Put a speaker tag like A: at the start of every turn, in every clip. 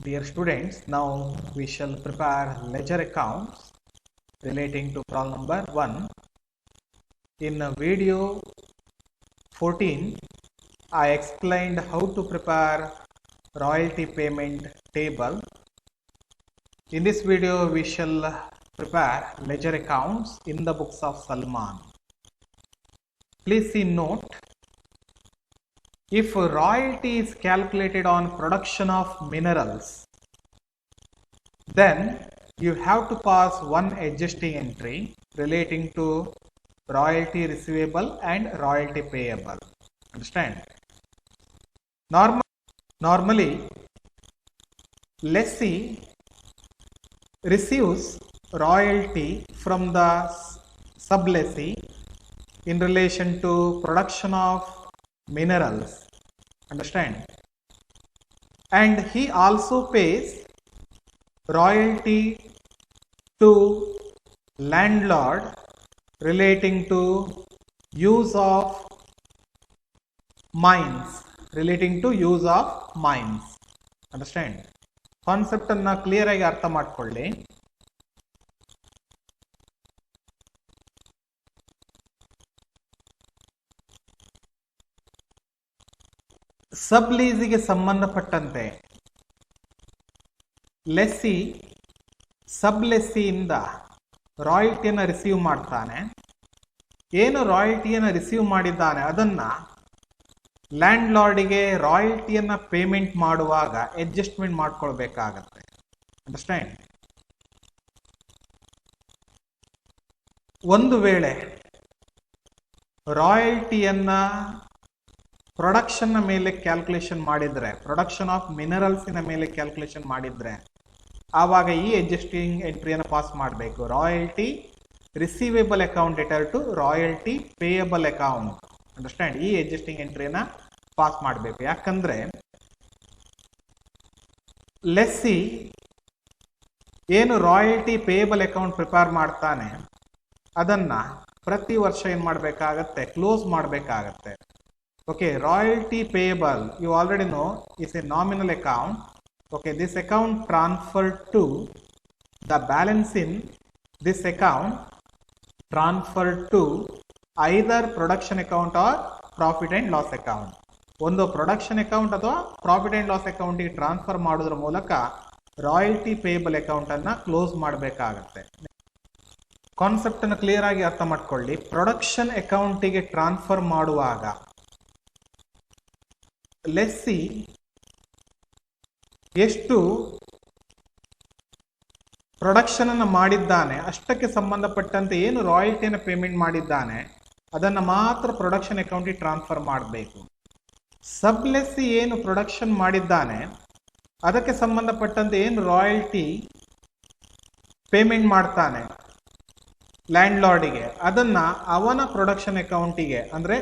A: Dear students, now we shall prepare ledger accounts relating to problem number 1. In video 14, I explained how to prepare royalty payment table. In this video, we shall prepare ledger accounts in the books of Salman. Please see note. If royalty is calculated on production of minerals, then you have to pass one adjusting entry relating to royalty receivable and royalty payable. Understand? Normally, lessee receives royalty from the sublessee in relation to production of minerals. Understand? And he also pays royalty to landlord relating to use of mines. Understand? Concept ಅನ್ನ clear ಆಗಿ ಅರ್ಥ ಮಾಡ್ಕೊಳ್ಳಿ. ಸಬ್ ಲೀಸಿಗೆ ಸಂಬಂಧಪಟ್ಟಂತೆ lessee ಸಬ್ ಲೆಸ್ಸಿಯಿಂದ ರಾಯಲ್ಟಿಯನ್ನು receive ಮಾಡ್ತಾನೆ. ಏನು ರಾಯಲ್ಟಿಯನ್ನು receive ಮಾಡಿದ್ದಾನೆ ಅದನ್ನ land ಲಾರ್ಡಿಗೆ ರಾಯಲ್ಟಿಯನ್ನ ಪೇಮೆಂಟ್ ಮಾಡುವಾಗ ಅಡ್ಜಸ್ಟ್ಮೆಂಟ್ ಮಾಡ್ಕೊಳ್ಬೇಕಾಗತ್ತೆ. ಅಂಡರ್ಸ್ಟ್ಯಾಂಡ್? ಒಂದು ವೇಳೆ ರಾಯಲ್ಟಿಯನ್ನ ಪ್ರೊಡಕ್ಷನ್ ಮೇಲೆ ಕ್ಯಾಲ್ಕುಲೇಷನ್ ಮಾಡಿದ್ರೆ, ಪ್ರೊಡಕ್ಷನ್ ಆಫ್ ಮಿನರಲ್ಸಿನ ಮೇಲೆ ಕ್ಯಾಲ್ಕುಲೇಷನ್ ಮಾಡಿದ್ರೆ, ಆವಾಗ ಈ ಅಡ್ಜಸ್ಟಿಂಗ್ ಎಂಟ್ರಿಯನ್ನು ಪಾಸ್ ಮಾಡಬೇಕು. Royalty receivable account debtor to royalty payable account. Understand? ಈ ಅಡ್ಜಸ್ಟಿಂಗ್ ಎಂಟ್ರಿಯನ್ನ ಪಾಸ್ ಮಾಡಬೇಕು. ಯಾಕಂದ್ರೆ ಲೆಸ್ಸಿ ಏನು ರಾಯಲ್ಟಿ ಪೇಯಬಲ್ ಅಕೌಂಟ್ ಪ್ರಿಪೇರ್ ಮಾಡ್ತಾನೆ ಅದನ್ನ ಪ್ರತಿ ವರ್ಷ ಏನ್ ಮಾಡಬೇಕಾಗತ್ತೆ? ಕ್ಲೋಸ್ ಮಾಡಬೇಕಾಗತ್ತೆ. Okay, royalty payable, you already know, is a nominal account. Okay, this account transferred to the balance in this account transferred to either production account or profit and loss account. ಒಂದು production account ಅಥವಾ profit and loss account ಗೆ transfer ಮಾಡೋದ್ರ ಮೂಲಕ royalty payable account ಅನ್ನ close ಮಾಡಬೇಕಾಗತ್ತೆ. Concept ಅನ್ನು clear ಆಗಿ ಅರ್ಥ ಮಾಡ್ಕೊಳ್ಳಿ. ಪ್ರೊಡಕ್ಷನ್ ಅಕೌಂಟಿಗೆ ಟ್ರಾನ್ಸ್ಫರ್ ಮಾಡುವಾಗ ಲೆಸ್ಸಿ ಎಷ್ಟು ಪ್ರೊಡಕ್ಷನ್ ಅನ್ನು ಮಾಡಿದ್ದಾನೆ ಅಷ್ಟಕ್ಕೆ ಸಂಬಂಧಪಟ್ಟಂತೆ ಏನು ರಾಯಲ್ಟಿಯನ್ನು ಪೇಮೆಂಟ್ ಮಾಡಿದ್ದಾನೆ ಅದನ್ನು ಮಾತ್ರ ಪ್ರೊಡಕ್ಷನ್ ಅಕೌಂಟಿಗೆ ಟ್ರಾನ್ಸ್ಫರ್ ಮಾಡಬೇಕು. ಸಬ್ ಲೆಸ್ಸಿ ಏನು ಪ್ರೊಡಕ್ಷನ್ ಮಾಡಿದ್ದಾನೆ ಅದಕ್ಕೆ ಸಂಬಂಧಪಟ್ಟಂತೆ ಏನು ರಾಯಲ್ಟಿ ಪೇಮೆಂಟ್ ಮಾಡ್ತಾನೆ ಲ್ಯಾಂಡ್ ಲಾರ್ಡಿಗೆ ಅದನ್ನ ಅವನ ಪ್ರೊಡಕ್ಷನ್ ಅಕೌಂಟಿಗೆ ಅಂದ್ರೆ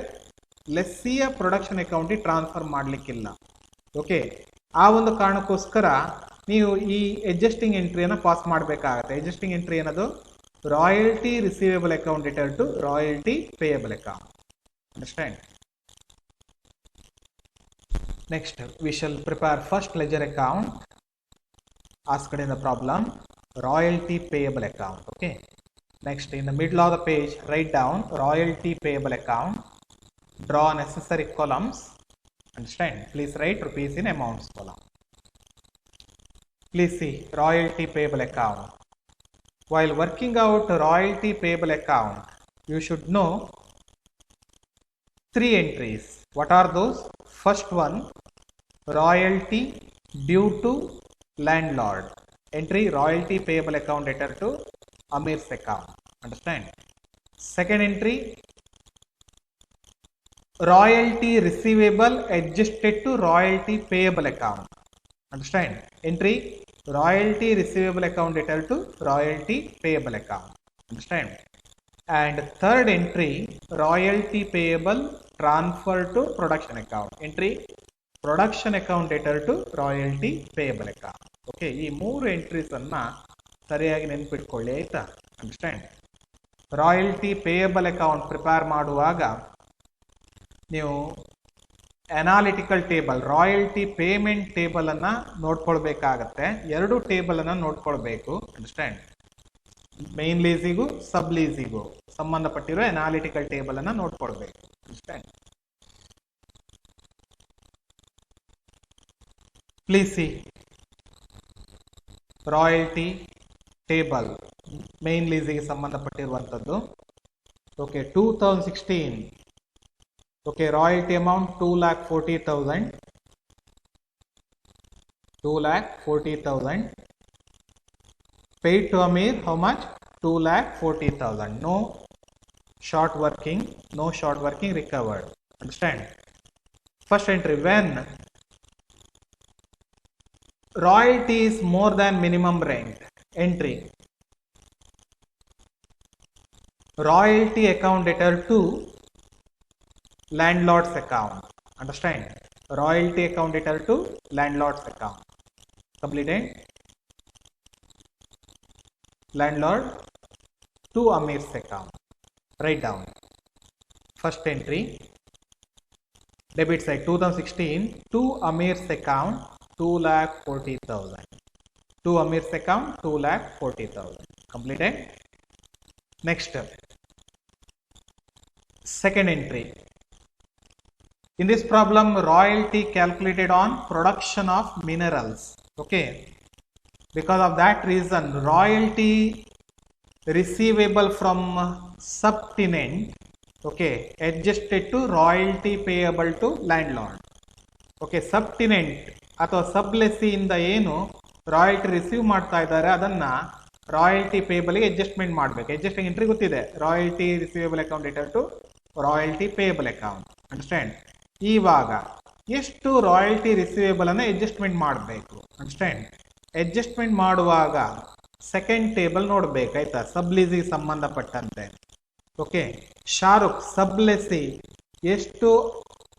A: ಲೆಸ್ಸಿಯ ಪ್ರೊಡಕ್ಷನ್ ಅಕೌಂಟಿಗೆ ಟ್ರಾನ್ಸ್ಫರ್ ಮಾಡಲಿಕ್ಕಿಲ್ಲ. ಓಕೆ, ಆ ಒಂದು ಕಾರಣಕ್ಕೋಸ್ಕರ ನೀವು ಈ ಅಡ್ಜಸ್ಟಿಂಗ್ ಎಂಟ್ರಿಯನ್ನು ಪಾಸ್ ಮಾಡಬೇಕಾಗತ್ತೆ. ಅಡ್ಜಸ್ಟಿಂಗ್ ಎಂಟ್ರಿ ಏನದು? Royalty receivable account debtor to royalty payable account. Understand? Next we shall prepare first ledger account asked in the problem, royalty payable account. Okay, next in the middle of the page write down royalty payable account, draw necessary columns. Understand? Please write rupees in amounts column. Please see royalty payable account. While working out royalty payable account, you should know 3 entries. What are those? First one, royalty due to landlord. Entry, royalty payable account debtor to Amir's account. Understand? Second entry, royalty receivable adjusted to royalty payable account. Understand? Entry, royalty receivable account debtor to royalty payable account. Understand? And third entry, royalty payable transfer to production account. Entry, production account debtor to royalty payable account. Okay, ಈ 3 entries ಅನ್ನ ಸರಿಯಾಗಿ ನೆನಪಿಟ್ಕೊಳ್ಳಿ. ಆಯ್ತಾ? Understand? Royalty payable account prepare ಮಾಡುವಾಗ ನೀವು analytical table royalty payment table ಅನ್ನ ನೋಡ್ಕೊಳ್ಬೇಕಾಗತ್ತೆ. ಎರಡು ಟೇಬಲ್ ಅನ್ನ ನೋಡ್ಕೊಳ್ಬೇಕು. ಅಂಡರ್ಸ್ಟ್ಯಾಂಡ್? ಮೇನ್ ಲೀಸಿಗೂ ಸಬ್ ಲೀಸಿಗೂ ಸಂಬಂಧಪಟ್ಟಿರೋ ಅನಾಲಿಟಿಕಲ್ ಟೇಬಲ್ ಅನ್ನ ನೋಡ್ಕೊಳ್ಬೇಕು. Understand? Please see royalty table main ಲೀಸಿಗೆ ಸಂಬಂಧಪಟ್ಟಿರುವಂಥದ್ದು. Okay, 2016. Okay, royalty amount 2,40,000. 2,40,000. Paid to Amir, how much? 2,40,000. No short working recovered. Understand? First entry, when royalty is more than minimum rent. Entry, royalty account debtor to landlord's account. Understand? Royalty account debtor to landlord's account. Completed? Landlord to Amir's account. Write down. First entry, debit side 2016 to Amir's account 2,40,000. To Amir's account 2,40,000. Completed? Next, second entry. In this problem, royalty calculated on production of minerals. Okay, because of that reason, royalty receivable from subtenant, okay, adjusted to royalty payable to landlord. Okay, subtenant ಅಥವಾ ಸಬ್ಲೆಸಿ ಇಂದ ಏನು royalty receive ಮಾಡ್ತಾ ಇದ್ದಾರೆ ಅದನ್ನ royalty payable ಗೆ adjustment ಮಾಡಬೇಕು. Adjusting entry ಗೊತ್ತಿದೆ, royalty receivable account debtor to royalty payable account. Understand? ಇವಾಗ ಎಷ್ಟು ರಾಯಲ್ಟಿ ರಿಸೀವೇಬಲ್ ಅನ್ನ ಅಡ್ಜಸ್ಟ್ಮೆಂಟ್ ಮಾಡಬೇಕು. ಅಂಡರ್ಸ್ಟ್ಯಾಂಡ್? ಅಡ್ಜಸ್ಟ್ಮೆಂಟ್ ಮಾಡುವಾಗ ಸೆಕೆಂಡ್ ಟೇಬಲ್ ನೋಡ್ಬೇಕಾಯ್ತಾ, ಸಬ್ಲಿಸಿಗೆ ಸಂಬಂಧಪಟ್ಟಂತೆ. ಓಕೆ, ಶಾರುಖ್ ಸಬ್ಲೆಸಿ ಎಷ್ಟು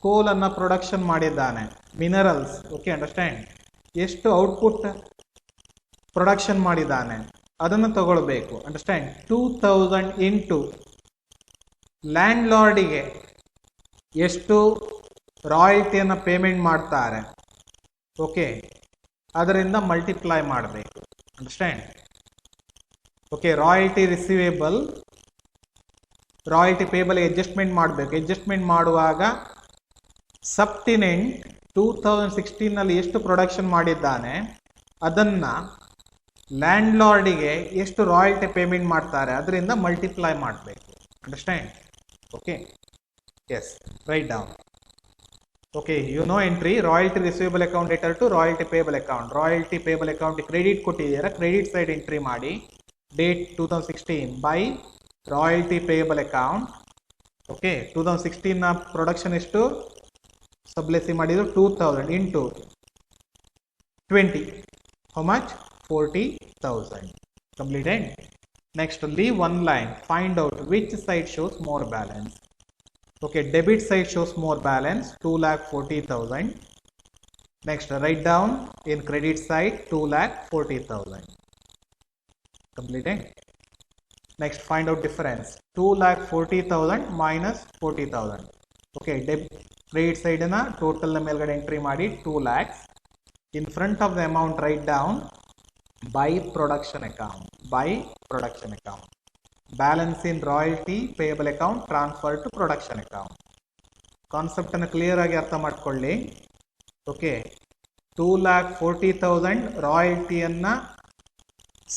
A: ಕೋಲ್ ಅನ್ನ ಪ್ರೊಡಕ್ಷನ್ ಮಾಡಿದ್ದಾನೆ, ಮಿನರಲ್ಸ್. Okay, understand? ಎಷ್ಟು ಔಟ್ಪುಟ್ ಪ್ರೊಡಕ್ಷನ್ ಮಾಡಿದ್ದಾನೆ ಅದನ್ನು ತಗೊಳ್ಬೇಕು. ಅಂಡರ್ಸ್ಟ್ಯಾಂಡ್? 2000 ಇಂಟು ಲ್ಯಾಂಡ್ ಲಾರ್ಡಿಗೆ ಎಷ್ಟು ರಾಯಲ್ಟಿಯನ್ನು ಪೇಮೆಂಟ್ ಮಾಡ್ತಾರೆ, ಓಕೆ, ಅದರಿಂದ ಮಲ್ಟಿಪ್ಲೈ ಮಾಡಬೇಕು. Understand? Okay, royalty receivable royalty payable adjustment ಮಾಡಬೇಕು. ಅಡ್ಜಸ್ಟ್ಮೆಂಟ್ ಮಾಡುವಾಗ ಸಬ್ಟಿನೆಂಟ್ 2016 ನಲ್ಲಿ ಎಷ್ಟು ಪ್ರೊಡಕ್ಷನ್ ಮಾಡಿದ್ದಾನೆ ಅದನ್ನ ಲ್ಯಾಂಡ್ ಲಾರ್ಡಿಗೆ ಎಷ್ಟು ರಾಯಲ್ಟಿ ಪೇಮೆಂಟ್ ಮಾಡ್ತಾರೆ ಅದರಿಂದ ಮಲ್ಟಿಪ್ಲೈ ಮಾಡಬೇಕು. Understand? Okay, yes, right down. Okay, you know entry royalty receivable account debtor to royalty payable account. Royalty payable account credit ಕೊಟ್ಟಿದ್ದೀರಾ, ಕ್ರೆಡಿಟ್ ಸೈಡ್ ಎಂಟ್ರಿ ಮಾಡಿ. Date 2016 by royalty payable account. Okay, 2016 ನ production ಎಷ್ಟು ಸಬ್ಲೆಸಿ ಮಾಡಿದ್ರು 2000 into 20, how much? 40,000. Completed? Next, leave one line, find out which side shows more balance. Okay, debit side shows more balance, 2,40,000. Next, write down in credit side 2,40,000. Completed? Next, find out difference, 2,40,000 minus 40,000. Okay, credit side na total na melgade entry ಮಾಡಿ 2 lakhs. In front of the amount, write down by production account. By production account. Balance in royalty payable account transfer to production account. Concept ಅನ್ನು clear ಆಗಿ ಅರ್ಥ ಮಾಡ್ಕೊಳ್ಳಿ. Okay, 2,40,000 ರಾಯಲ್ಟಿಯನ್ನ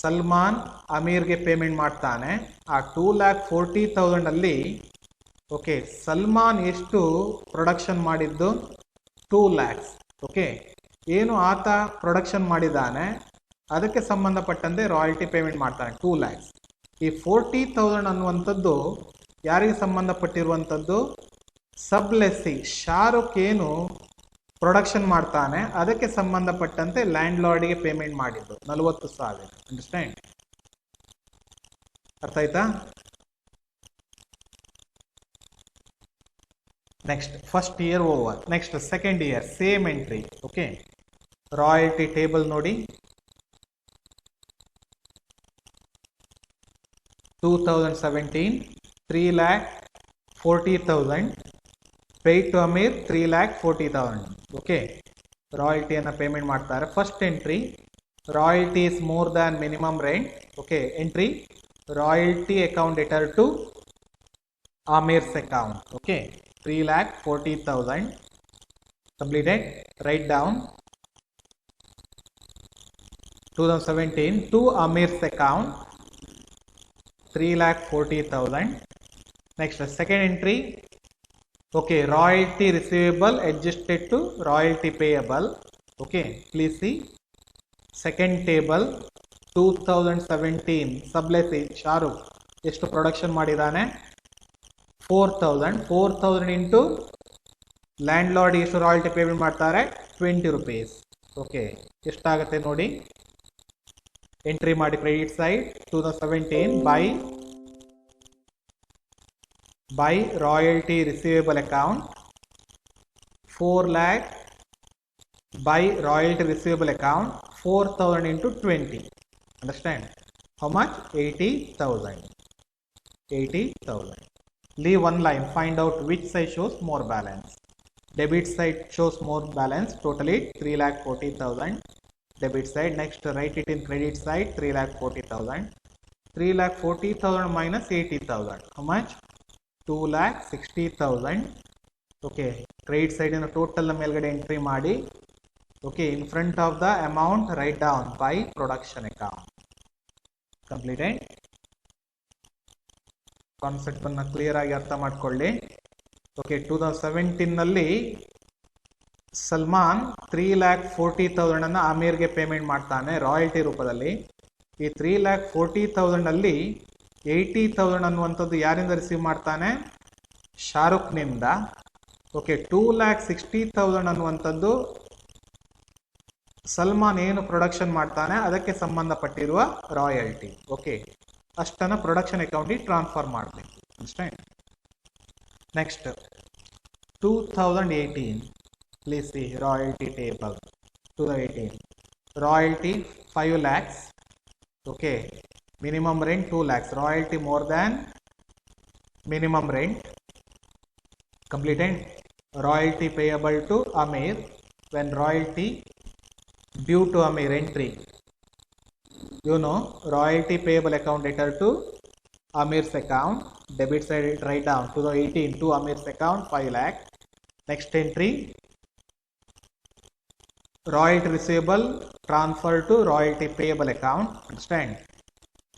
A: Salman ಅಮೀರ್ಗೆ payment ಮಾಡ್ತಾನೆ. ಆ 2,40,000 ಅಲ್ಲಿ okay Salman ಎಷ್ಟು production ಮಾಡಿದ್ದು? 2 lakhs. ಓಕೆ, ಏನು ಆತ ಪ್ರೊಡಕ್ಷನ್ ಮಾಡಿದ್ದಾನೆ ಅದಕ್ಕೆ ಸಂಬಂಧಪಟ್ಟಂತೆ ರಾಯಲ್ಟಿ ಪೇಮೆಂಟ್ ಮಾಡ್ತಾನೆ 2 lakhs. ಈ 40,000 ಅನ್ನುವಂಥದ್ದು ಯಾರಿಗೆ ಸಂಬಂಧಪಟ್ಟಿರುವಂಥದ್ದು? ಸಬ್ಲೆಸಿ ಶಾರುಖ್ ಏನು ಪ್ರೊಡಕ್ಷನ್ ಮಾಡ್ತಾನೆ ಅದಕ್ಕೆ ಸಂಬಂಧಪಟ್ಟಂತೆ ಲ್ಯಾಂಡ್ ಲಾರ್ಡ್ಗೆ ಪೇಮೆಂಟ್ ಮಾಡಿದ್ದು 40,000. ಅಂಡರ್ಸ್ಟ್ಯಾಂಡ್? ಅರ್ಥ ಆಯ್ತಾ? Next, first year over. Next second year, same entry. Okay, royalty table ನೋಡಿ. 2017 3,40,000. paid to Amir 3,40,000. ಓಕೆ, ರಾಯಲ್ಟಿಯನ್ನು ಪೇಮೆಂಟ್ ಮಾಡ್ತಾರೆ. First entry royalty is more than minimum rent. Okay, entry royalty account debtor to Amir's account. Okay, 3,40,000 completed. Write down 2017 to Amir's account 3,40,000. Next, second entry. Okay, royalty receivable adjusted to royalty payable. Okay, please see second table 2017 sublessee Shahrukh ಎಷ್ಟು production ಮಾಡಿದಾನೆ? 4,000 into land lord ಎಷ್ಟು royalty payment ಮಾಡ್ತಾರೆ? 20 rupees. Okay, ಎಷ್ಟಾಗುತ್ತೆ ನೋಡಿ, entry ಮಾಡಿ credit side 2017 by royalty receivable account 4 lakh by royalty receivable account 4,000 into 20. Understand? How much? 80,000. Leave one line. Find out which side shows more balance. Debit side shows more balance. Totally 3,40,000. Debit side. Next, write it in credit side 3,40,000. 3,40,000 minus 80,000. How much? 2,60,000. Okay, credit side in the total ಮೇಲ್ಗಡೆ entry ಮಾಡಿ. Okay, in front of the amount write down by production account. Completed. Concept ಅನ್ನು clear ಆಗಿ ಅರ್ಥ ಮಾಡ್ಕೊಳ್ಳಿ. Okay, 2017 ನಲ್ಲಿ ಸಲ್ಮಾನ್ 3,40,000 ಅನ್ನ ಆಮೀರ್ಗೆ payment ಮಾಡ್ತಾನೆ royalty ರೂಪದಲ್ಲಿ. ಈ 3,40,000 ಅಲ್ಲಿ 80,000 ಅನ್ನುವಂಥದ್ದು ಯಾರಿಂದ ರಿಸೀವ್ ಮಾಡ್ತಾನೆ? ಶಾರುಖ್ ನಿಂದ. ಓಕೆ, 2,60,000 ಅನ್ನುವಂಥದ್ದು ಸಲ್ಮಾನ್ ಏನು ಪ್ರೊಡಕ್ಷನ್ ಮಾಡ್ತಾನೆ ಅದಕ್ಕೆ ಸಂಬಂಧಪಟ್ಟಿರುವ ರಾಯಲ್ಟಿ. ಓಕೆ, ಅಷ್ಟನ್ನ ಪ್ರೊಡಕ್ಷನ್ ಅಕೌಂಟಿಗೆ ಟ್ರಾನ್ಸ್ಫರ್ ಮಾಡಬೇಕು. ಅಷ್ಟೇ. Next 2018 please see royalty table 2018 royalty 5 lakhs. Okay, minimum rent 2 lakhs, royalty more than minimum rent. Completed. Royalty payable to Amir. When royalty due to Amir entry, you know, royalty payable account debtor to Amir's account. Debit side write down 2018 to Amir's account 5 lakh. Next entry royalty receivable transfer to royalty payable account. Understand?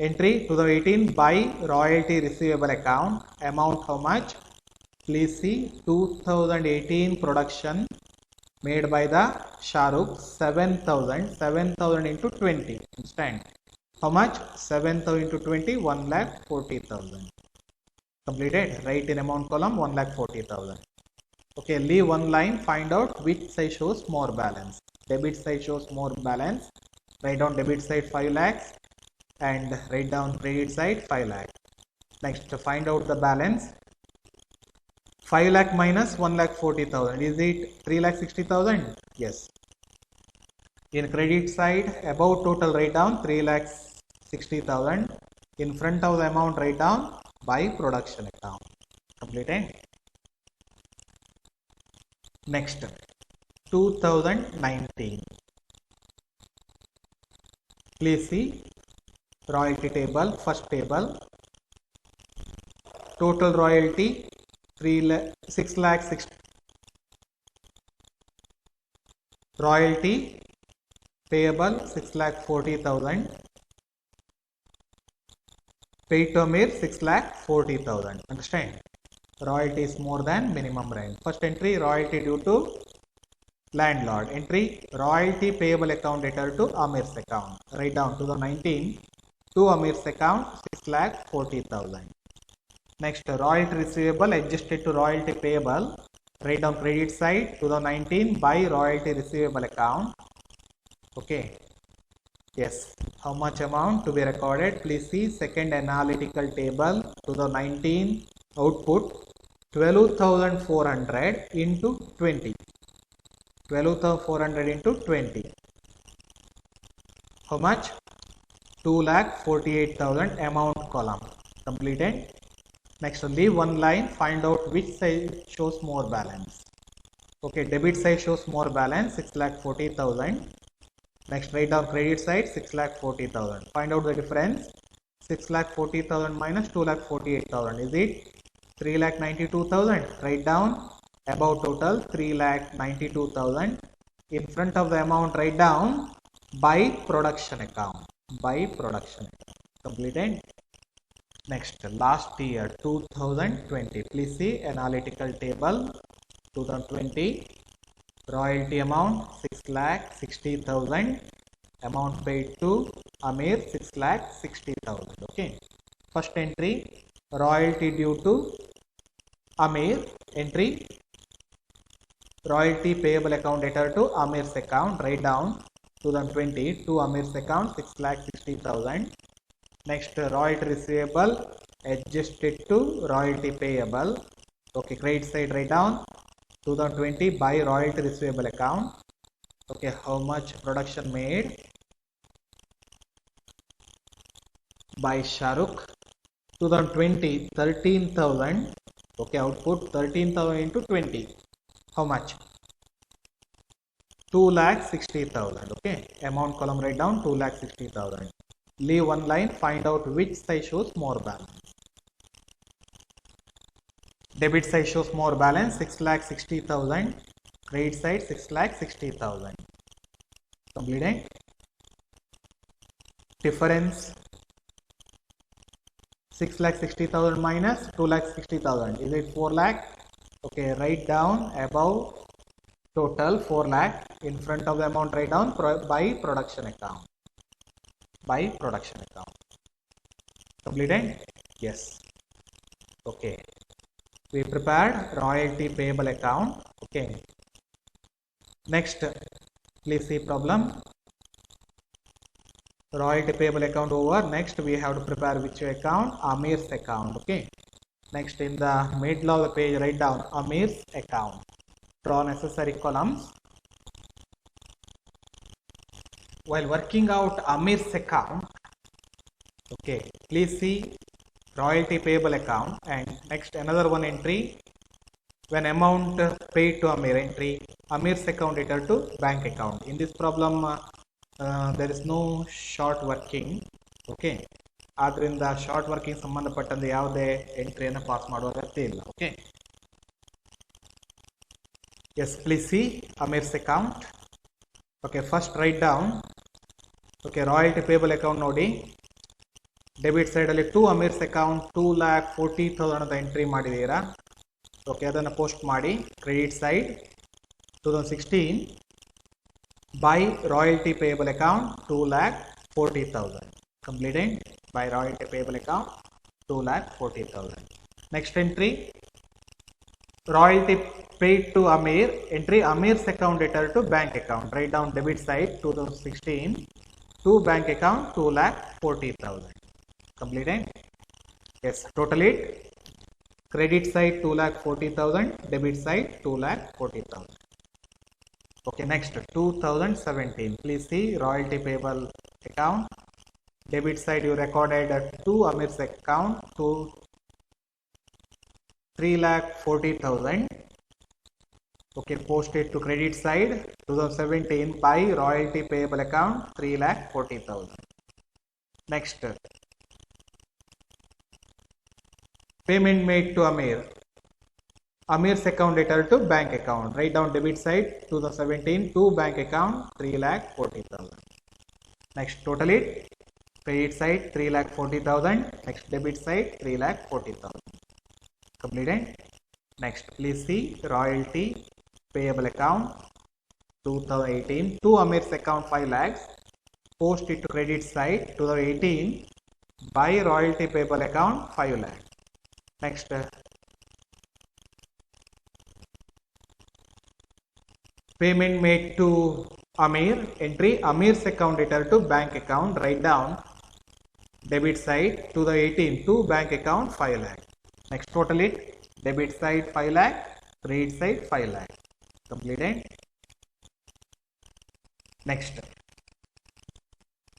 A: Entry 2018 by royalty receivable account. Amount how much? Please see 2018 production made by the Shahrukh 7,000 into 20. Understand? How much? 7,000 into 20, 1,40,000. Completed. Write in amount column 1,40,000. Okay, leave one line. Find out which side shows more balance. Debit side shows more balance. Write down debit side 5 lakhs. And write down credit side 5 lakh. Next, to find out the balance. 5 lakh minus 1,40,000. Is it 3,60,000? Yes. In credit side, above total write down 3,60,000. In front of the amount write down by production account. Completed. Next, 2019. Please see royalty table. First table, total royalty 6 lakh 6. Royalty payable 6,40,000. Paid to Amir 6,40,000. Understand? Royalty is more than minimum rent. First entry royalty due to landlord. Entry royalty payable account debtor to Amir's account. Write down 2019 to Amir's account 6,40,000. Next, royalty receivable adjusted to royalty payable. Write down credit side 2019 by royalty receivable account. Okay. Yes. How much amount to be recorded? Please see second analytical table 2019 output 12,400 into 20. 12,400 into 20. How much? 2,48,000 amount column. Completed. Next, leave one line, find out which side shows more balance. Okay, debit side shows more balance, 6,40,000. Next, write down credit side, 6,40,000. Find out the difference. 6,40,000 minus 2,48,000. Is it 3,92,000? Write down above total 3,92,000. In front of the amount, write down by production account. By production account. Completed. Next, last year 2020. Please see analytical table. 2020 royalty amount 6,60,000. Amount paid to Amir 6,60,000. Okay. First entry, royalty due to Amir. Entry, royalty payable account debtor to Amir's account. Write down 2020 to Amir's account 6,60,000. Next, royalty receivable adjusted to royalty payable. Okay, credit side write down 2020 by royalty receivable account. Okay, how much production made by Shahrukh? 2020 13,000. Okay, output 13,000 into 20. How much? 2,60,000. Okay, amount column write down 2,60,000. Leave one line, find out which side shows more balance. Debit side shows more balance, 6,60,000. Credit side 6,60,000. Completed. Difference 6,60,000 minus 2,60,000. Is it 4 lakh? Okay, write down above total 4 lakh. In front of the amount, write down by production account. By production account. Completed? Yes. Okay. We prepared royalty payable account. Okay. Next, please see problem. Royalty payable account over. Next, we have to prepare which account? Amir's account. Okay. Next, in the middle of the page, write down Amir's account. Draw necessary columns. While working out Amir's account, okay, please see royalty payable account, and next another one entry, when amount paid to Amir, entry Amir's account debtor to bank account. In this problem, there is no short working. Okay, ಆದ್ರಿಂದ short working ಸಂಬಂಧಪಟ್ಟಂತೆ ಯಾವುದೇ ಎಂಟ್ರಿಯನ್ನು pass ಮಾಡುವ ಅಗತ್ಯ ಇಲ್ಲ. Okay, yes please see Amir's account. Okay, first write down. Okay, royalty payable account ನೋಡಿ, debit ಸೈಡಲ್ಲಿ to Amir's account 2,40,000 ಅಂತ ಎಂಟ್ರಿ ಮಾಡಿದ್ದೀರಾ. ಓಕೆ, ಅದನ್ನು ಪೋಸ್ಟ್ ಮಾಡಿ. Credit side 2016 by royalty payable account 2,40,000. Completed by royalty payable account 2,40,000. Next entry, royalty paid to Amir. Entry Amir's account debtor to bank account. Write down debit side 2016 to bank account 2,40,000. Completed. Yes, total it. Credit side 2,40,000. Debit side 2,40,000. Okay, next 2017. Please see royalty payable account. Debit side you recorded to Amir's account to 3,40,000. Okay, post it to credit side 2017 by royalty payable account 3,40,000. Next, payment made to Amir. Amir's account debtor to bank account. Write down debit side 2017 to bank account 3,40,000. Next, total it. Credit side 3,40,000. Next, debit side 3,40,000. Completed. Next, please see royalty payable account 2018 to Amir's account 5 lakhs. Post it to credit side 2018 by royalty payable account 5 lakhs. Next, payment made to Amir. Entry Amir's account debtor to bank account. Write down debit side 2018 to bank account 5 lakh. Next, total it. Debit side 5 lakh, credit side 5 lakh. Completed. Next,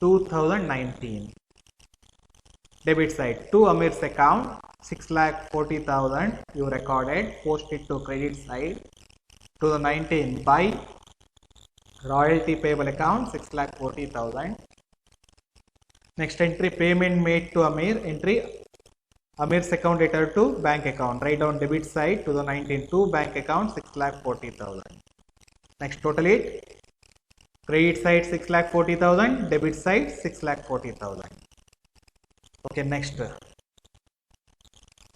A: 2019. Debit side to Amir's account 6,40,000 you recorded, post it to credit side. 2019 by royalty payable account 6,40,000. Next entry, payment made to Amir. Entry, Amir's account debtor to bank account. Write down debit side 2019 to bank account 6,40,000. Next, total it. Credit side 6,40,000, debit side 6,40,000. Okay, next.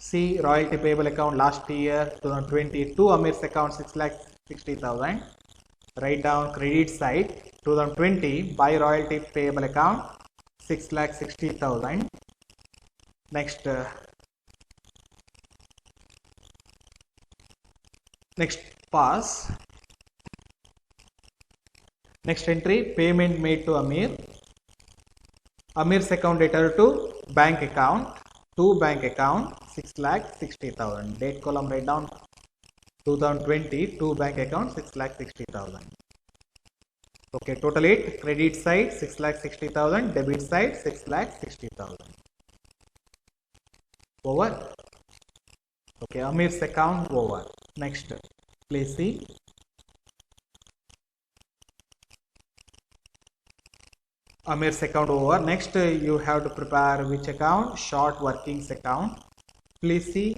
A: See royalty payable account last year 2020 to Amir's account 6,60,000. Write down credit side 2020 by royalty payable account 6,60,000. Next, next pass. Next entry, payment made to Amir. Amir's account debtor to bank account 6,60,000. Date column write down 2020 to bank account 6,60,000. Okay, total it, credit side 6,60,000, debit side 6,60,000. Over. Okay, Amir's account over. Next, please see. Amir's account over. Next, you have to prepare which account? Short workings account. Please see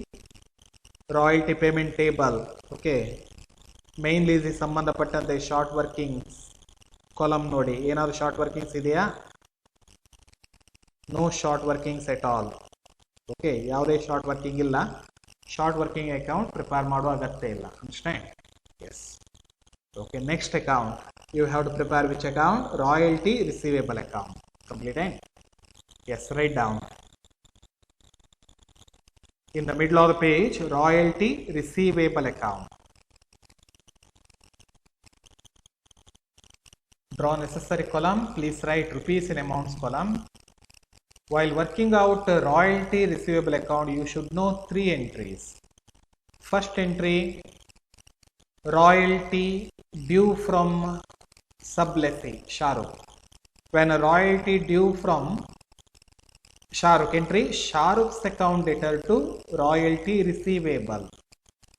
A: royalty payment table. Okay, mainly this ಸಂಬಂಧಪಟ್ಟಂತೆ short workings column ನೋಡಿ. ಏನಾದ್ರು short workings ಇದೆಯಾ? No short workings at all. Okay, ಯಾವುದೇ short working ಇಲ್ಲ. Short working account prepare ಮಾಡುವ ಅಗತ್ಯ ಇಲ್ಲ. Understand? Yes. Okay, next account. You have to prepare which account? Royalty receivable account. Completed? Yes, write down. In the middle of the page, royalty receivable account. Draw necessary column. Please write rupees in amounts column. While working out royalty receivable account, you should know 3 entries. First entry, royalty due from sublessee Shahrukh. When a royalty due from Shahrukh, entry Shahrukh's account debtor to royalty receivable.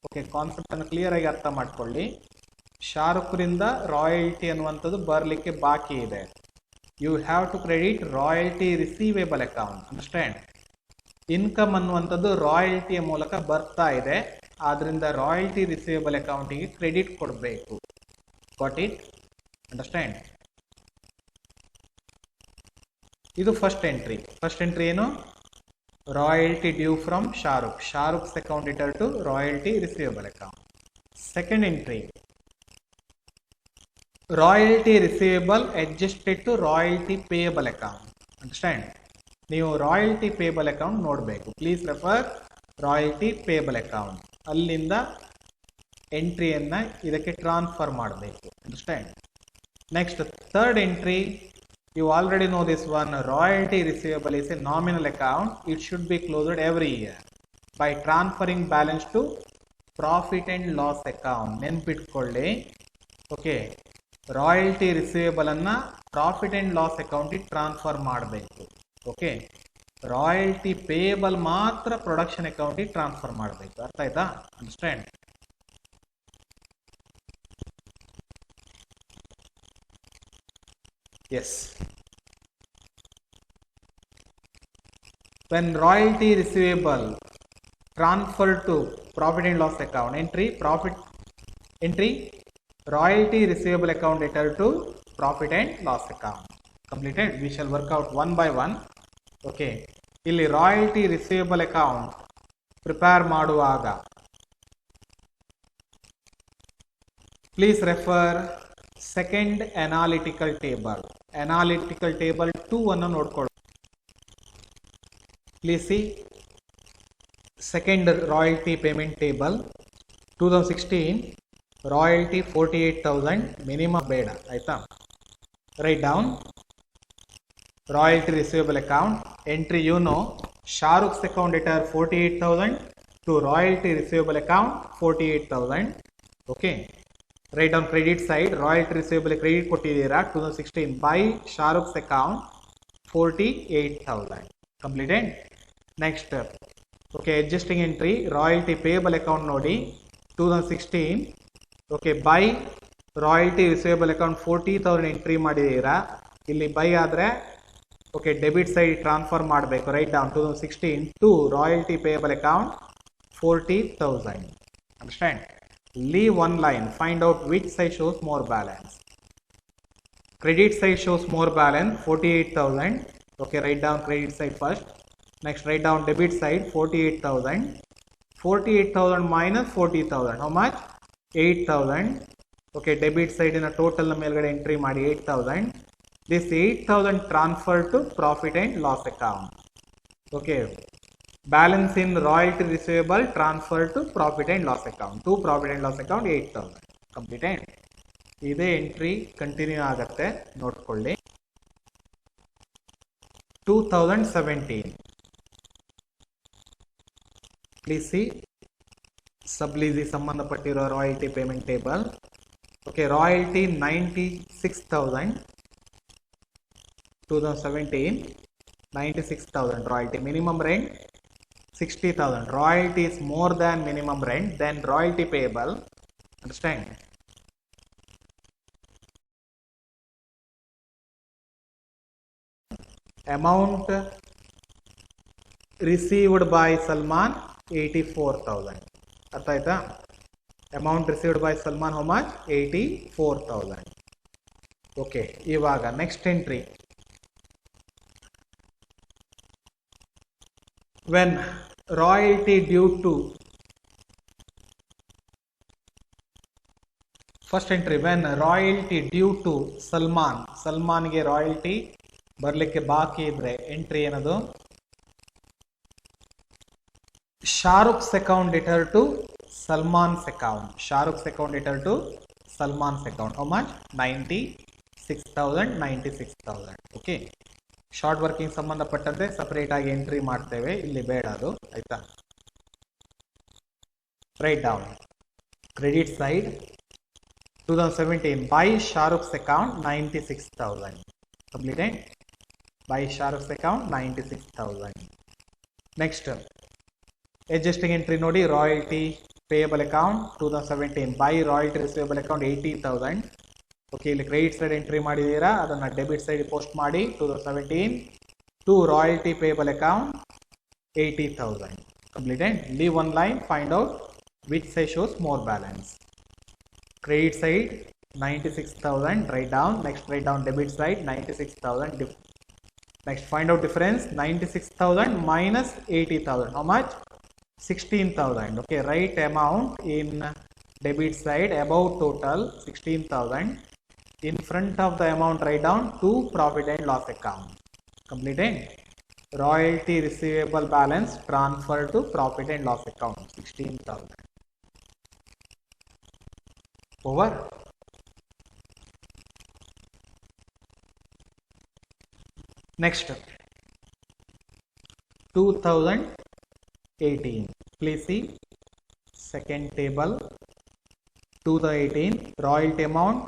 A: Okay, concept ಅನ್ನು clear ಆಗಿ ಅರ್ಥ ಮಾಡ್ಕೊಳ್ಳಿ. ಶಾರುಖ್ರಿಂದ royalty ಅನ್ನುವಂಥದ್ದು ಬರಲಿಕ್ಕೆ ಬಾಕಿ ಇದೆ. You have to credit royalty receivable account. Understand? Income ಅನ್ನುವಂಥದ್ದು ರಾಯಲ್ಟಿಯ ಮೂಲಕ ಬರ್ತಾ ಇದೆ, ಆದ್ರಿಂದ ರಾಯಲ್ಟಿ ರಿಸೀವೇಬಲ್ ಅಕೌಂಟಿಗೆ ಕ್ರೆಡಿಟ್ ಕೊಡಬೇಕು. Got it? ಅಂಡರ್ಸ್ಟ್ಯಾಂಡ್? ಇದು ಫಸ್ಟ್ ಎಂಟ್ರಿ. ಫಸ್ಟ್ ಎಂಟ್ರಿ ಏನು? Royalty due from Shahrukh. Shahrukh's account debtor to royalty receivable account. Second entry, royalty receivable adjusted to royalty payable account. Understand? ನೀವು ರಾಯಲ್ಟಿ ಪೇಯಬಲ್ ಅಕೌಂಟ್ ನೋಡಬೇಕು. Please refer royalty payable account. ಅಲ್ಲಿಂದ ಎಂಟ್ರಿಯನ್ನ ಇದಕ್ಕೆ transfer ಮಾಡಬೇಕು. Understand? Next third entry, you already know this one. Royalty receivable is a nominal account. It should be closed every year by transferring balance to profit and loss account. ನೆನ್ಪಿಟ್ಕೊಳ್ಳಿ. Okay, royalty receivable ಅನ್ನ profit and loss account transfer ಮಾಡಬೇಕು. Okay, royalty payable ಮಾತ್ರ production ಅಕೌಂಟಿಗೆ transfer ಮಾಡಬೇಕು. ಅರ್ಥ ಆಯ್ತಾ? Understand? Yes. When royalty receivable transferred to profit and loss account, entry royalty receivable account debtor to profit and loss account. Completed? We shall work out one by one. Okay. ಇಲ್ಲಿ royalty receivable account prepare ಮಾಡುವಾಗ please refer second analytical table. Analytical table 2 ಅನ್ನು ನೋಡ್ಕೊಳ್ಳಿ. Please see second royalty payment table 2016 royalty 48,000 minimum ಬೇಡ. ಆಯ್ತಾ? Write down royalty receivable account. Entry you know Shahrukh's account debtor 48,000 to royalty receivable account 48,000. Okay, write down credit side royalty receivable credit ಕೊಟ್ಟಿದ್ದೀರಾ 2016 by Shahrukh's account 48,000. Completed? Next, Okay, adjusting entry, royalty payable account nodi 2016. Okay, buy royalty receivable account 40,000 entry ಮಾಡಿದೀರಾ. ಇಲ್ಲಿ buy ಆದ್ರೆ okay debit side transfer ಮಾಡಬೇಕು. Write down 2016 to royalty payable account 40,000. Understand? Leave one line. Find out which side shows more balance. Credit side shows more balance 48,000. Okay, write down credit side first. Next, write down debit side 48,000. 48,000 minus 40,000. How much? 8,000. Okay, debit side in a total ಮೇಲ್ಗಡೆ entry ಮಾಡಿ 8,000. This 8,000 transferred to profit and loss account. Okay, balance in royalty receivable transferred to profit and loss account. To profit and loss account 8,000. Completed. ಇದೇ entry continue ಆಗುತ್ತೆ, ನೋಡ್ಕೊಳ್ಳಿ. 2017. Please see sublessee ಸಂಬಂಧಪಟ್ಟಿರೋ royalty payment table. Okay, royalty 96,000. 2017 96,000 royalty. Minimum rent 60,000. Royalty is more than minimum rent, then royalty payable. Understand? Amount received by Salman 84,000. ಅರ್ಥ ಆಯ್ತಾ? Amount received by Salman how much? 84,000. Okay, ಇವಾಗ next entry. When royalty due to first entry, when royalty due to Salman ಗೆ royalty ಬರ್ಲಿಕ್ಕೆ ಬಾಕಿ ಇದ್ರೆ entry ಏನದು? Shahrukh's account debtor to Salman's account. Shahrukh's account debtor to Salman's account. How much? 96,000. Okay, short working ಸಂಬಂಧಪಟ್ಟಂತೆ separate ಆಗಿ entry ಮಾಡ್ತೇವೆ, ಇಲ್ಲಿ ಬೇಡ ಅದು. ಆಯ್ತಾ? Write down credit side 2017 by Shahrukh's account 96,000. Completed. By Shahrukh's account 96,000. Next adjusting entry ನೋಡಿ, royalty payable account 2017 by royalty receivable account 80,000. Okay, ಇಲ್ಲಿ credit side entry ಮಾಡಿದ್ದೀರಾ, ಅದನ್ನು ಡೆಬಿಟ್ ಸೈಡ್ ಪೋಸ್ಟ್ ಮಾಡಿ 2017 to royalty payable account 80,000. Completed. Leave one line. Find out which side shows more balance. Credit side 96,000. write down. Next, write down debit side 96,000. Next, find out difference. 96,000 minus 80,000. How much? 16,000. Okay, write amount in debit side above total 16,000. In front of the amount, write down to profit and loss account. Completed. Royalty receivable balance transferred to profit and loss account 16,000. Over. Next, 2018. Please see second table. 2018 royalty amount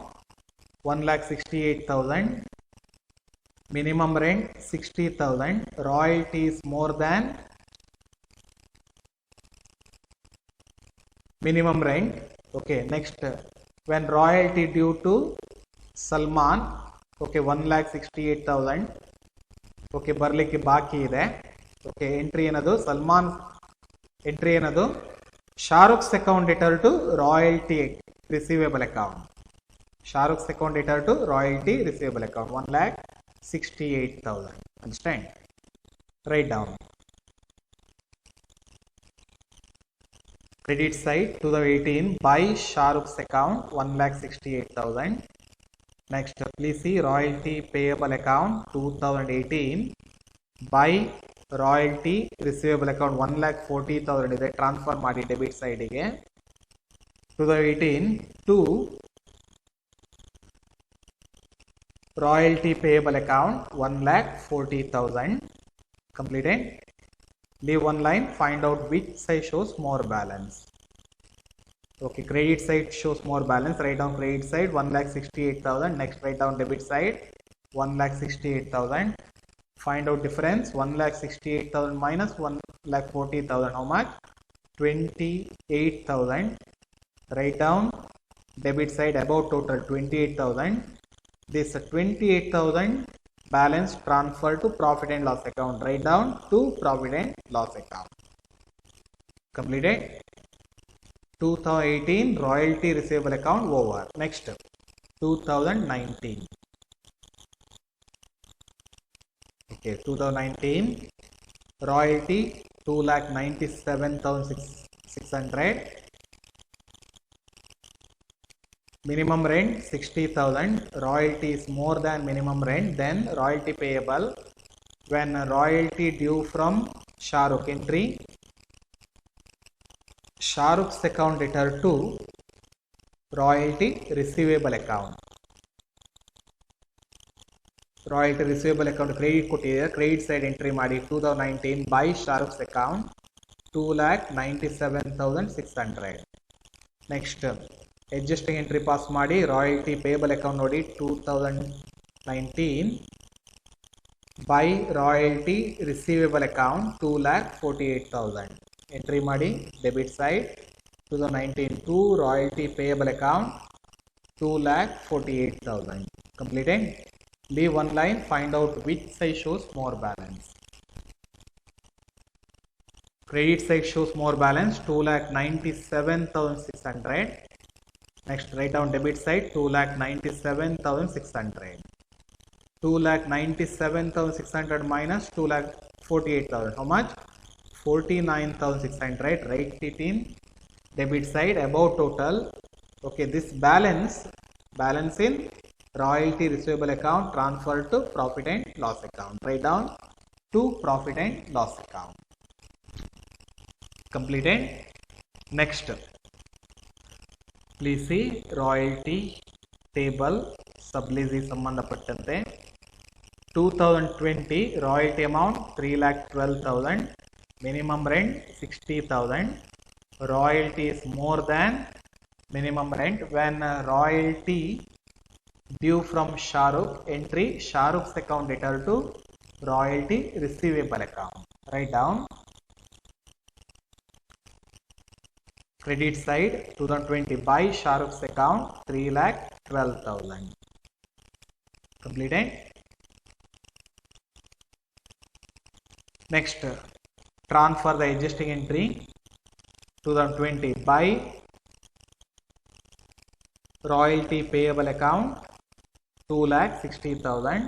A: 1,68,000. Minimum rent 60,000. Royalty is more than minimum rent. Okay, next, when royalty due to Salman, okay, 1,68,000. Okay, ಬರಲಿಕ್ಕೆ ಬಾಕಿ ಇದೆ. Okay, entry ಏನದು? Salman entry ಏನದು? Shahrukh's account debtor to royalty receivable account. Shahrukh's account debtor to royalty receivable account 1,68,000. Understand? Write down. Credit side 2018 by Shahrukh's account 1,68,000. Next, please see royalty payable account 2018 by royalty receivable account 1,40,000 ಇದೆ, transfer ಮಾಡಿ debit ಸೈಡಿಗೆ. 2018 to royalty payable account 1,40,000. Completed. Leave one line. Find out which side shows more balance. Okay, credit side shows more balance. Write down credit side 1,68,000. Next, write down debit side 1,68,000. Find out difference. 1,68,000 minus 1,40,000. How much? 28,000. Write down debit side above total 28,000. This 28,000 balance transfer to profit and loss account. Write down to profit and loss account. Completed. 2018 royalty receivable account over. Next, 2019. Okay, 2019 royalty 2,97,600. Minimum rent 60,000. Royalty is more than minimum rent. Then royalty payable when royalty due from Shahrukh. Entry Shahrukh's account return to royalty receivable account. Royalty receivable account credit ಕೊಟ್ಟಿದೆ. Credit side entry ಮಾಡಿ 2019 by Shahrukh's account 2,97,600. Next adjusting entry pass ಮಾಡಿ royalty payable account ನೋಡಿ 2019 by royalty receivable account 2,48,000. Entry ಮಾಡಿ debit side 2019 to royalty payable account 2,48,000. Completed. Leave one line, find out which side shows more balance. Credit side shows more balance 2,97,600. Next, write down debit side 2,97,600. 2,97,600 minus 2,48,000. How much? 49,600. Write it in debit side above total. Okay, this balance in royalty receivable account transferred to profit and loss account. Write down to profit and loss account. Completed. Next, please see royalty table sublease ಸಂಬಂಧಪಟ್ಟಂತೆ 2020 royalty amount 3,12,000. Minimum rent 60,000. Royalty is more than minimum rent when royalty due from Shahrukh. Entry Shahrukh's account return to royalty receivable account. Write down credit side 2020 by Shahrukh's account 3,12,000. Completed. Next, transfer the adjusting entry 2020 by royalty payable account 2,60,000.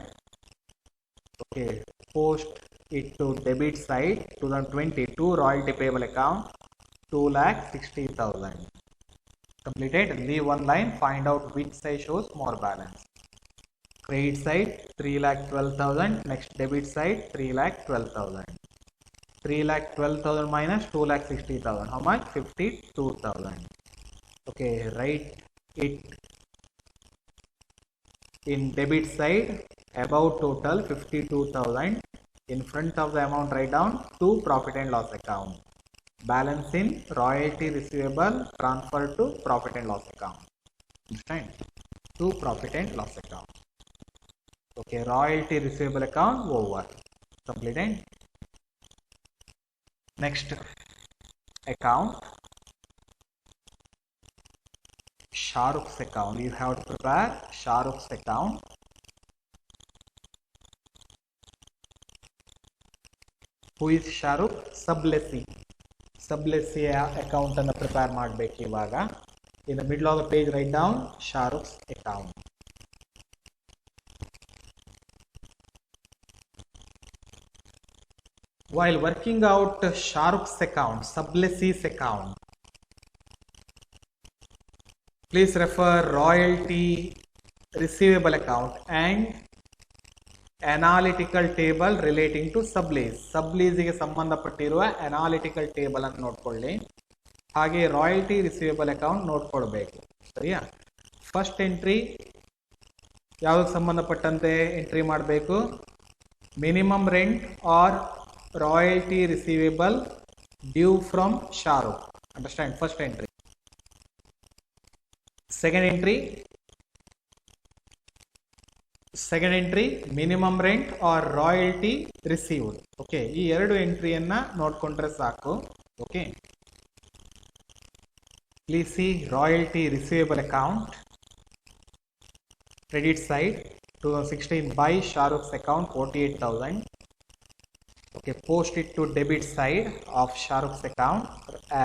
A: Okay, post it to debit side 2022 royalty payable account 2,60,000. Completed. Leave one line, find out which side shows more balance. Credit side 3,12,000. Next, debit side 3,12,000. 3,12,000 minus 2,60,000. How much? 52,000. Okay, write it in debit side above total 52,000. In front of the amount, write down to profit and loss account. Balance in royalty receivable transfer to profit and loss account. Understand? To profit and loss account. Okay, royalty receivable account over. Completed. Next account, Shahrukh's account. You have to prepare Shahrukh's account. Who is Shahrukh? Sublessee. Sublessee account and prepare ಮಾಡಬೇಕು ಇವಾಗ. In the middle of the page, write down Shahrukh's account. While working out Shahrukh's account, Sublessee's account, please refer royalty receivable account and analytical table relating to sublease. Sublease ಗೆ ಸಂಬಂಧಪಟ್ಟಿರುವ analytical table ಅನ್ನು ನೋಡ್ಕೊಳ್ಳಿ. ಹಾಗೆ royalty receivable account ನೋಡ್ಕೊಳ್ಬೇಕು. ಸರಿಯಾ? First entry ಯಾವುದಕ್ಕೆ ಸಂಬಂಧಪಟ್ಟಂತೆ entry ಮಾಡಬೇಕು? Minimum rent or royalty receivable due from Shahrukh. Understand? First entry. Second entry, second entry minimum rent or royalty received. Okay, ಈ ಎರಡು ಎಂಟ್ರಿಯನ್ನ ನೋಡ್ಕೊಂಡ್ರೆ ಸಾಕು. Okay, please see royalty receivable account, credit side 2016 by Shahruk's account 48,000. Okay, post it to debit side of Shahruk's account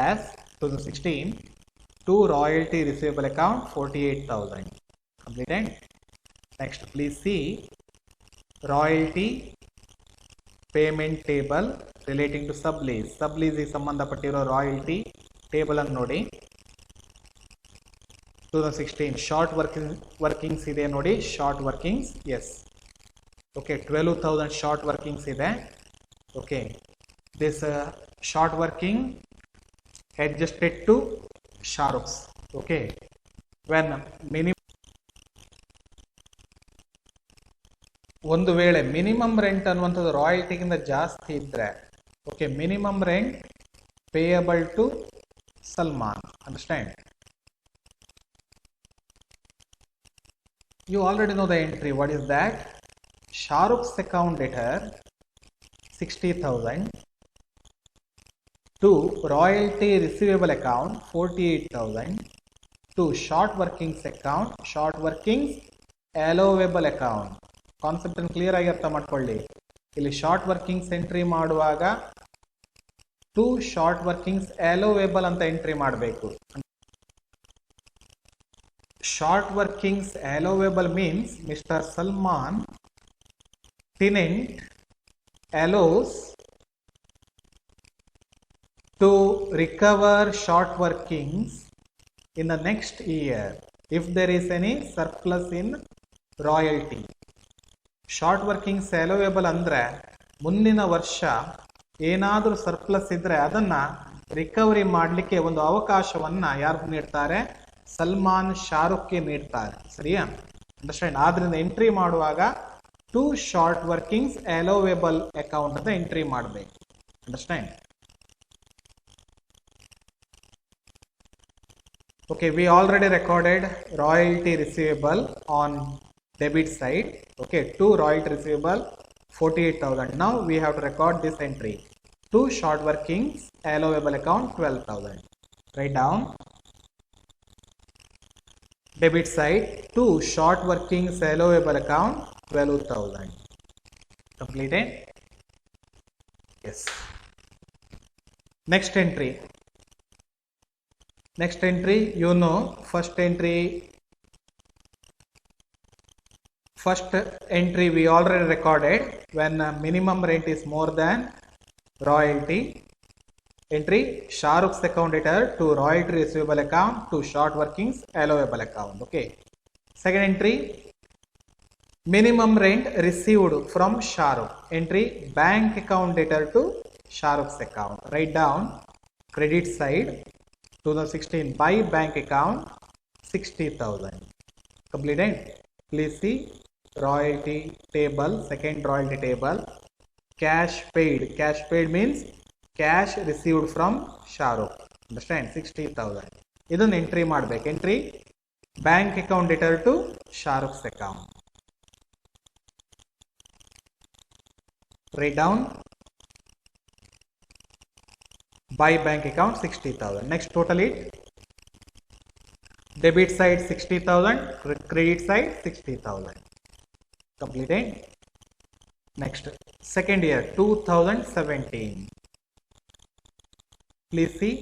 A: as 2016 to royalty receivable account 48,000. Completed. Next, please see royalty payment table relating to sublease. Sublease is ಸಂಬಂಧಪಟ್ಟಿರೋ royalty table ಅನ್ನು ನೋಡಿ. 2016 short workings ಇದೆ ನೋಡಿ, short workings, yes. Okay, 12,000 short workings ಇದೆ. Okay, this short working adjusted to Shahruk's. Okay, when ಒಂದು ವೇಳೆ minimum rent ಅನ್ನುವಂಥದ್ದು ರಾಯಲ್ಟಿಗಿಂತ ಜಾಸ್ತಿ ಇದ್ರೆ, okay, minimum rent payable to Salman. Understand? You already know the entry. What is that? Shahruk's account debtor 60,000 to royalty receivable account 48,000 to short workings account, short workings allowable account. Concept ಅನ್ನು clear ಆಗಿ ಅರ್ಥ ಮಾಡ್ಕೊಳ್ಳಿ. ಇಲ್ಲಿ short workings entry ಮಾಡುವಾಗ to short workings allowable ಅಂತ entry ಮಾಡಬೇಕು. Short workings allowable means Mr. Salman tenant allows to recover short workings in the next year if there is any surplus in royalty. Short workings allowable ಅಂದ್ರೆ ಮುಂದಿನ ವರ್ಷ ಏನಾದರೂ surplus ಇದ್ರೆ ಅದನ್ನ recovery ಮಾಡಲಿಕ್ಕೆ ಒಂದು ಅವಕಾಶವನ್ನ ಯಾರು ನೀಡ್ತಾರೆ? ಸಲ್ಮಾನ್ ಶಾರುಖ್ಗೆ ನೀಡ್ತಾರೆ. ಸರಿಯಾ? ಅಂಡರ್ಸ್ಟ್ಯಾಂಡ್? ಆದ್ರಿಂದ ಎಂಟ್ರಿ ಮಾಡುವಾಗ to short workings allowable account ಅಂತ ಎಂಟ್ರಿ ಮಾಡಬೇಕು. Understand? Okay, we already recorded royalty receivable on debit side. Okay, to royalty receivable 48,000. Now we have to record this entry. To short workings allowable account 12,000. Write down debit side to short workings allowable account 12,000. Completed? Yes. Next entry. Next entry, you know, first entry we already recorded when minimum rent is more than royalty. Entry Shahruk's account debtor to royalty receivable account to short workings allowable account. Okay. Second entry, minimum rent received from Shahrukh. Entry bank account debtor to Shahruk's account. Write down credit side 2016 by bank account 60,000. Completed? Please see royalty table, second royalty table. Cash paid. Cash paid means cash received from Shahrukh. Understand? 60,000. ಇದನ್ನು entry ಮಾಡಬೇಕು. Entry bank account debtor to Shahruk's account. Write down by bank account 60,000. Next total it. Debit side 60,000, credit side 60,000. Completed. Next, second year 2017. Please see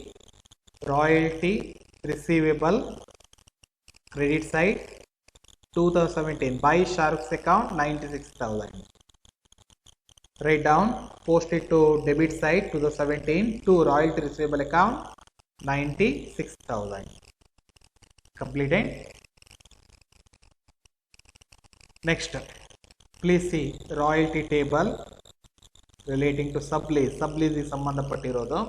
A: royalty receivable credit side 2017 by Shahruk's account 96,000. Write down, post it to debit side 2017 to royalty receivable account 96,000. Completed. Next, please see royalty table relating to sublease. Sublease is ಸಂಬಂಧಪಟ್ಟಿರೋದು.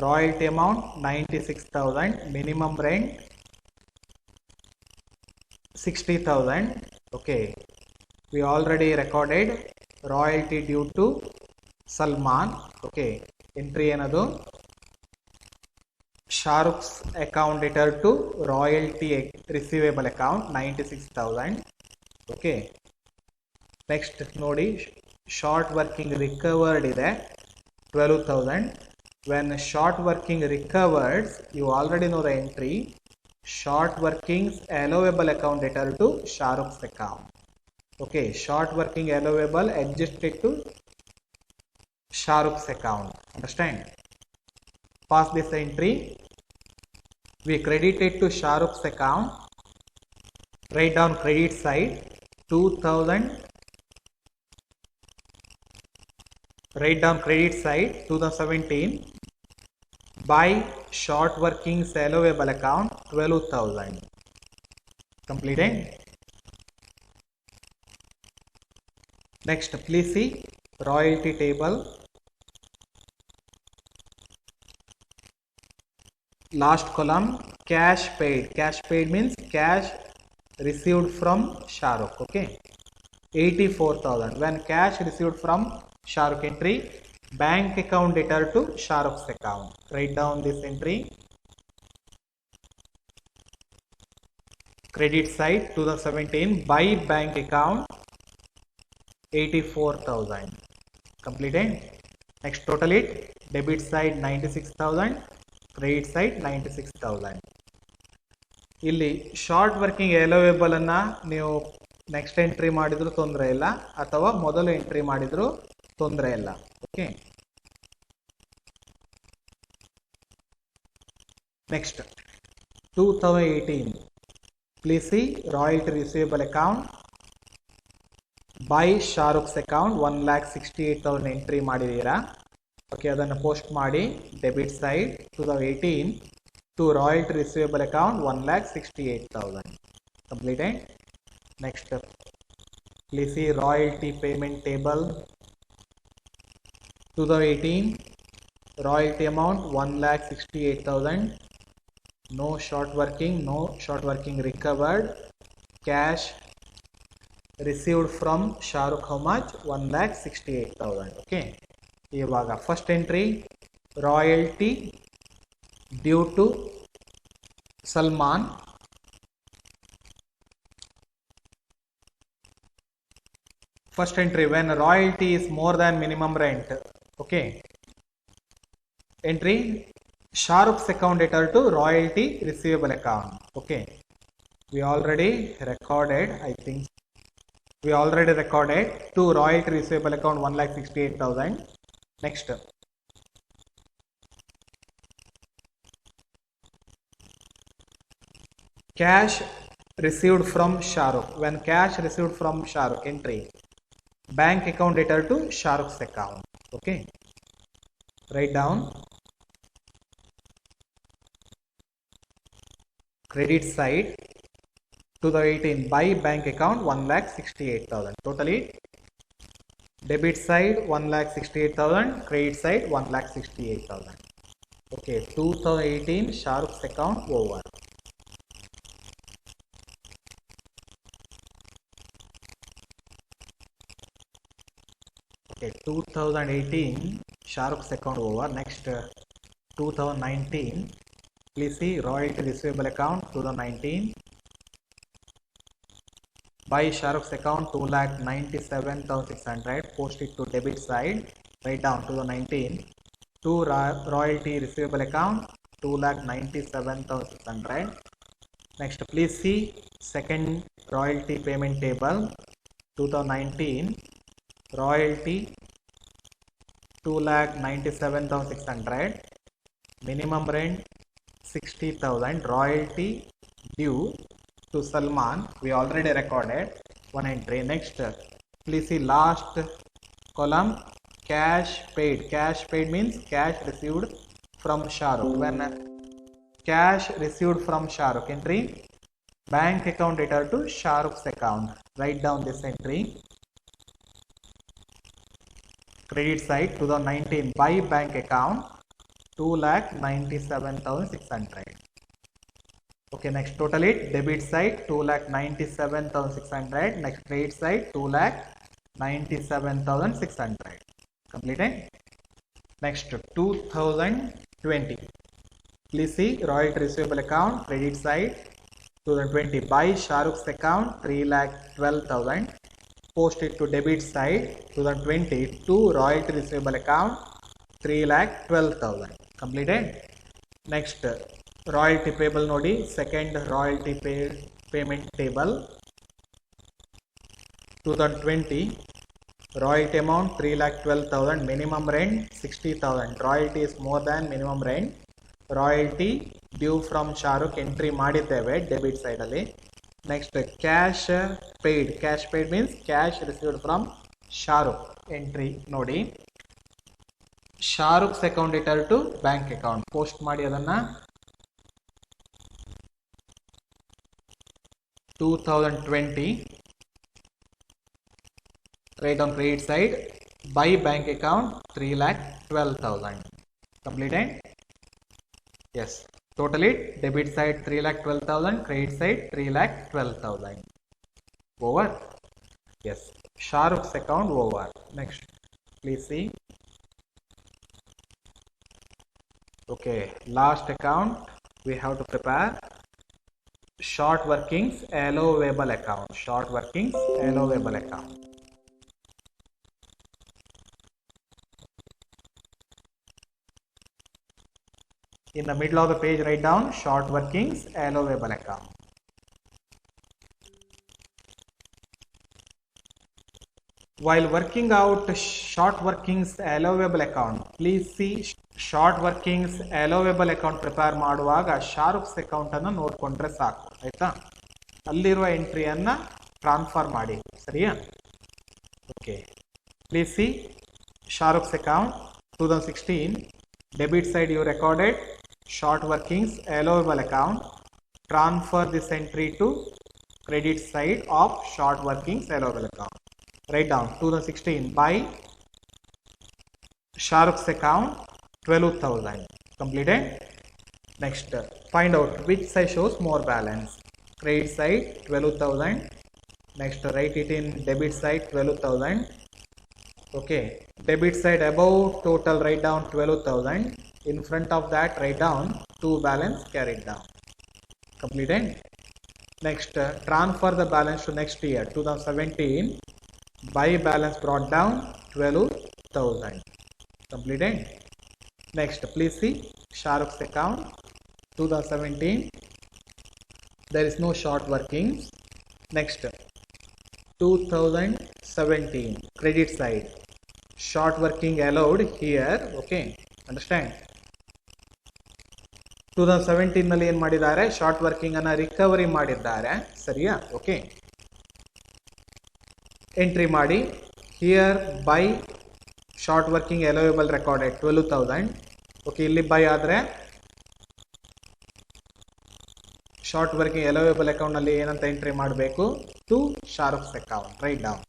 A: Royalty amount 96,000, minimum rent 60,000. Okay, we already recorded royalty due to Salman. Okay, entry ಏನದು? Shahruk's account debtor to royalty receivable account 96,000. Okay. Next ನೋಡಿ, short working recovered ಇದೆ 12,000. when short working recovered, you already know the entry. Short workings allowable account debtor to Shahrukh's account. Okay, short working allowable adjusted to Shahrukh's account. Understand? Pass this entry. We credited to Shahrukh's account. Write down credit side 2,000. Write down credit side 2017 by short working allowable account 12,000. Completed. Next, please see royalty table. Last column, cash paid. Cash paid means cash received from Shahrukh. Okay, 84,000. When cash received from Shahrukh, entry bank account debtor to Shahrukh's account. Write down this entry. Credit side 2017 by bank account 84,000. Completed. Next, total it. Debit side 96,000. Credit side 96,000. ಇಲ್ಲಿ short working allowable ಅನ್ನ ನೀವು next entry ಮಾಡಿದ್ರು ತೊಂದರೆ ಇಲ್ಲ, ಅಥವಾ ಮೊದಲು entry ಮಾಡಿದ್ರು ತೊಂದರೆ ಇಲ್ಲ. Okay. Next 2018, please see royalty receivable account by Shahrukh's account 1,68,000 entry ಮಾಡಿದ್ದೀರಾ. ಓಕೆ, ಅದನ್ನು ಪೋಸ್ಟ್ ಮಾಡಿ. Debit side 2018 to royalty receivable account 1,68,000. Completed. Next, please see royalty payment table 2018 royalty amount 1,68,000. No short working recovered. Cash received from Shahrukh, how much? 1,68,000. Okay. ಇವಾಗ first entry royalty due to Salman. First entry, when royalty is more than minimum rent. Okay. Entry Shahrukh's account debtor to royalty receivable account. Okay. We already recorded to royalty receivable account 1,68,000. Next. Cash received from Shahrukh. When cash received from Shahrukh, entry bank account debtor to Shahrukh's account. Okay. Write down credit side 2018 by bank account 1,68,000. Totally debit side 1,68,000, credit side 1,68,000. Okay, 2018 Shahrukh's account over. Okay, 2018 Shahrukh's account over. Next, 2019. Please see royalty receivable account 2019 by Shahrukh's account 2,97,600. Post it to debit side. Write down 2019 to royalty receivable account 2,97,600. Next, please see second royalty payment table 2019 royalty 2,97,600. Minimum rent 60,000. Royalty due to Salman, we already recorded one entry. Next, please see last column, cash paid. Cash paid means cash received from Shahrukh. When cash received from Shahrukh, entry bank account debtor to Shahrukh's account. Write down this entry. Credit side 2019 by bank account 2,97,600. Okay, next total it. Debit side 2,97,600. Next credit side 2,97,600. Completed. Next, 2020. Please see royalty receivable account credit side 2020 by Shahrukh's account 3,12,000. Post it to debit side 2020 to royalty receivable account 3,12,000. Completed. Next royalty payable nodi, second royalty payment table 2020 royalty amount 3,12,000, minimum rent 60,000. Royalty is more than minimum rent. Royalty due from Shahrukh entry ಮಾಡಿದ್ದೇವೆ debit side ಅಲ್ಲಿ. Next cash paid means cash received from Shahrukh entry ನೋಡಿ. Shahrukh's account return to bank account post ಮಾಡಿ ಅದನ್ನ 2020 right on credit side by bank account 3,12,000. Completed. Yes, totally debit side 3,12,000, credit side 3,12,000. Over. Yes, Shahrukh's account over. Next, please see. Okay, last account we have to prepare short workings allowable account. Short workings allowable account. In the middle of the page, write down short workings allowable account. While working out short workings allowable account, please see short workings allowable account prepare ಮಾಡುವಾಗ ಶಾರುಖ್ಸ್ account ಅನ್ನು ನೋಡ್ಕೊಂಡ್ರೆ ಸಾಕು ಆಯ್ತಾ. ಅಲ್ಲಿರುವ ಎಂಟ್ರಿಯನ್ನ transfer ಮಾಡಿ ಸರಿಯಾ. Okay, please see Shahrukh's account 2016 debit side you recorded short workings allowable account. Transfer this entry to credit side of short workings allowable account. Write down 2016 by Shahrukh's account 12,000. Completed. Next, find out which side shows more balance. Credit side 12,000. Next, write it in debit side 12,000. Okay, debit side above total write down 12,000. In front of that write down 2 balance carried down. Completed. Next, transfer the balance to next year 2017 by balance brought down 12,000. Completed. Next, please see Shahrukh's account 2017. There is no short workings. Next, 2017 credit side short working allowed here. Okay, understand. 2017 ನಲ್ಲಿ ಏನು ಮಾಡಿದ್ದಾರೆ, short working ಅನ್ನ recovery ಮಾಡಿದ್ದಾರೆ ಸರಿಯಾ. Okay, entry ಮಾಡಿ here by short working allowable recorded 12,000. Okay, ಇಲ್ಲಿ by ಆದ್ರೆ short working allowable account ನಲ್ಲಿ ಏನಂತ ಎಂಟ್ರಿ ಮಾಡಬೇಕು, to Shahrukh's account. Write down.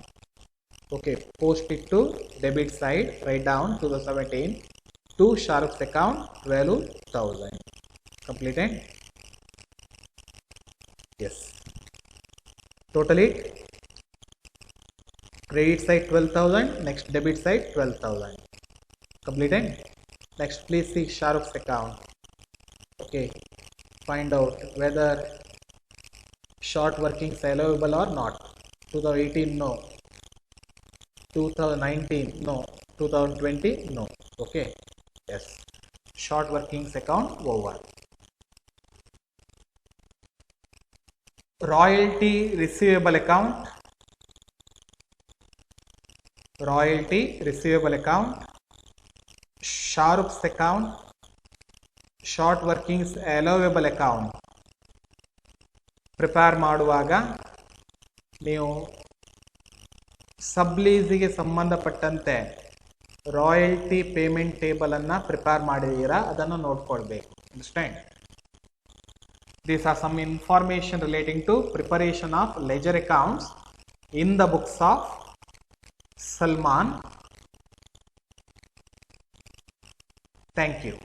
A: Okay, post it to debit side, write down 2017 to Shahrukh's account 12,000. Completed. Yes, totally credit side 12,000, next debit side 12,000. Completed. Next, please see Shahrukh's account. Okay, find out whether short workings allowable or not. 2018 no, 2019 no, 2020 no. Okay, yes, short workings account over. Royalty receivable account. Royalty receivable account, Shahrukh's account, short workings allowable account prepare ಮಾಡುವಾಗ ನೀವು ಸಬ್ಲೀಸಿಗೆ ಸಂಬಂಧಪಟ್ಟಂತೆ royalty payment table ಅನ್ನ prepare ಮಾಡಿದೀರಾ, ಅದನ್ನು ನೋಡ್ಕೊಳ್ಬೇಕು. Understand? These are some information relating to preparation of ledger accounts in the books of Salman. Thank you.